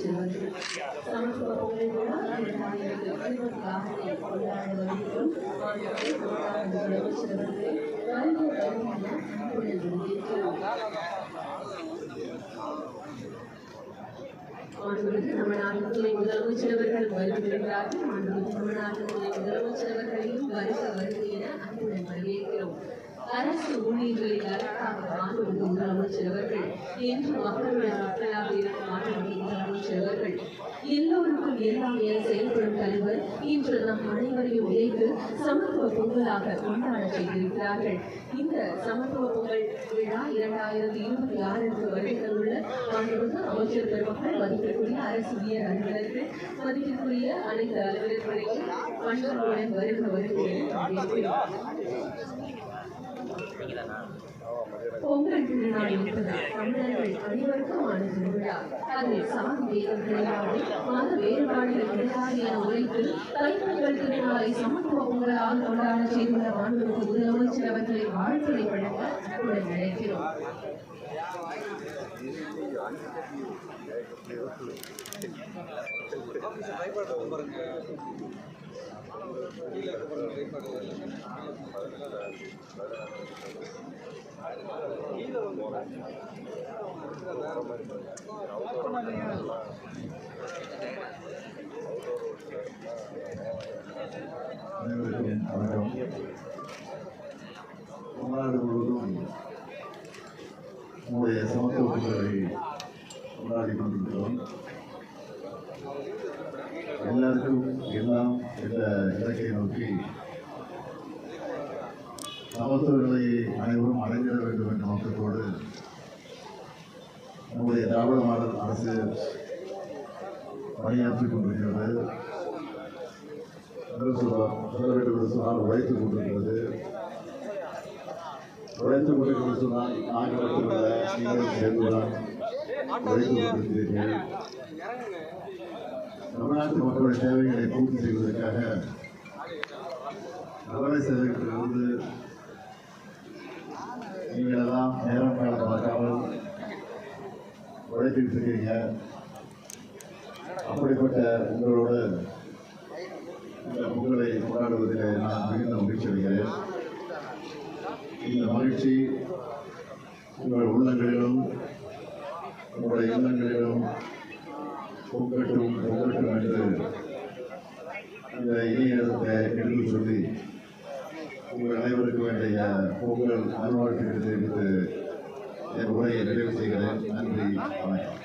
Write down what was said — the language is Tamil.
செல்வர்கள் சமத்துவ பொங்கல் விழா 2026 கொண்டாட வருகிறோம். செல்வர்களே தமிழ்நாட்டு துணை முதலமைச்சர் அவர்கள் வருகிறார்கள். தமிழ்நாட்டு துணை முதலமைச்சர் அவர்களையும் வருக என அன்புடன் வரவேற்கிறோம். அரசு ஊழியர்களின் அரசாக மாண்புமிகு முதலமைச்சர் அவர்கள் இன்று மக்களுடன் மக்களாக இருக்கும் மாண்புமிகு முதலமைச்சர் அவர்கள் எல்லோருக்கும் எல்லாம் என செயல்படும் தலைவர் இன்று நம் அனைவரையும் இணைத்து சமத்துவ பொங்கலாக கொண்டாட செய்திருக்கிறார்கள். இந்த சமத்துவ பொங்கல் விழா 2026 வருடங்களுள்ள மாண்புமிகு அமைச்சர் பெருமக்கள், மதிப்பிற்குரிய அரசு உயர் அலுவலர்கள், மதிப்பிற்குரிய அனைத்து அலுவலர்களையும் பண்புகளுடன் வருகிறேன். பொங்கல் திருநாள் என்பது தமிழர்கள் அனைவருக்குமான திருவிழா. அதில் சாதி வேதம் கிடையாது, மத வேறுபாடுகள் கிடையாது என உழைத்து தைப்பொங்கல் திருநாளை சமத்துவ பொங்கலாக கொண்டாட செய்துள்ள மாண்புமிகு முதலமைச்சர் அவர்களை வாழ்த்துரை வழங்க அன்புடன் அழைக்கிறோம். தமிழ்நாடு முழுவதும் நம்முடைய சமத்துவ பொங்கலை கொண்டாடி கொண்டிருக்கிறோம். எல்லாருக்கும் எல்லாம் என்ற இலக்கை நோக்கி சமத்துவங்களை அனைவரும் அடைந்திட வேண்டும் என்ற நோக்கத்தோடு நம்முடைய திராவிட மாடல் அரசு பணியாற்றிக் கொண்டிருக்கிறது. சொல்ல வேண்டும் என்று சொன்னால் உழைத்துக் கொண்டிருக்கிறது. உழைத்துக் கொண்டிருக்கிறது சொன்னால் நாங்கள் மட்டுமல்ல, நீங்களும் சேர்ந்துதான் உழைத்துக் கொண்டிருக்கிறீர்கள். தமிழ்நாட்டு மக்களுடைய தேவைகளை பூர்த்தி செய்வதற்காக நகர சேவைகளிலிருந்து நீங்கள் எல்லாம் நேரம் காலம் பார்க்காமல் உழைத்துக்கிட்டு இருக்கீங்க. அப்படிப்பட்ட உங்களோடு இந்த பொங்கலை கொண்டாடுவதில் நான் மிகுந்த மகிழ்ச்சி அடைகிறேன். இந்த மகிழ்ச்சி உங்கள் உள்ளங்களிலும் உங்களுடைய இல்லங்களிலும் பொங்கட்டும் என்று இந்த இனிய இடத்தை எடுத்து சொல்லி உங்கள் அனைவருக்கு வேண்டிய பொங்கல் நல்வாழ்த்துக்களை தெரிவித்து என் உரையை நிறைவு செய்கிறேன். நன்றி, வணக்கம்.